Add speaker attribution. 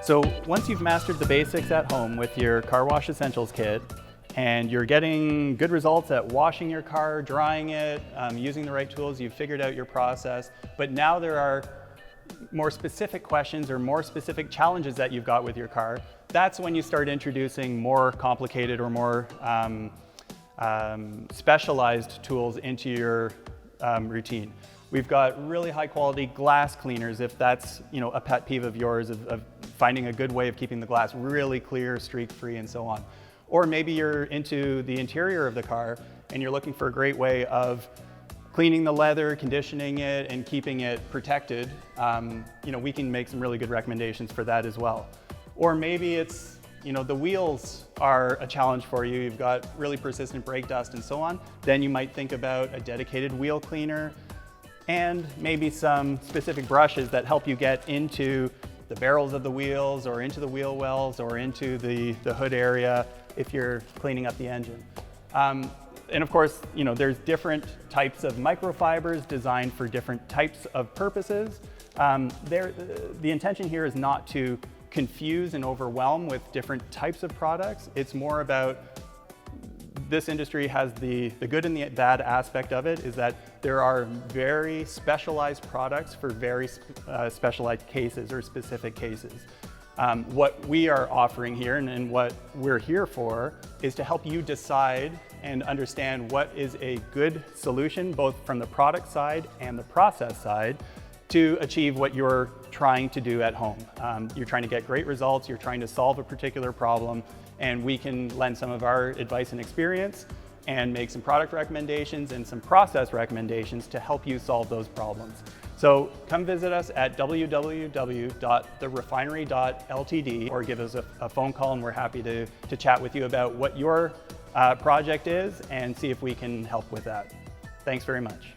Speaker 1: So once you've mastered the basics at home with your car wash essentials kit, and you're getting good results at washing your car, drying it, using the right tools, you've figured out your process, but now there are more specific questions or more specific challenges that you've got with your car. That's when you start introducing more complicated or more specialized tools into your routine. We've got really high quality glass cleaners, if that's a pet peeve of yours, of finding a good way of keeping the glass really clear, streak free, and so on. Or maybe you're into the interior of the car and you're looking for a great way of cleaning the leather, conditioning it, and keeping it protected. We can make some really good recommendations for that as well. Or maybe it's, the wheels are a challenge for you. You've got really persistent brake dust and so on. Then you might think about a dedicated wheel cleaner and maybe some specific brushes that help you get into the barrels of the wheels or into the wheel wells or into the hood area if you're cleaning up the engine. And of course, there's different types of microfibers designed for different types of purposes. The intention here is not to confuse and overwhelm with different types of products. It's more about this industry has the good and the bad aspect of it is that there are very specialized products for very specialized cases or specific cases. What we are offering here and what we're here for is to help you decide and understand what is a good solution, both from the product side and the process side, to achieve what you're trying to do at home. You're trying to get great results, you're trying to solve a particular problem, and we can lend some of our advice and experience and make some product recommendations and some process recommendations to help you solve those problems. So come visit us at www.TheRefinery.ltd or give us a phone call, and we're happy to chat with you about what your project is and see if we can help with that. Thanks very much.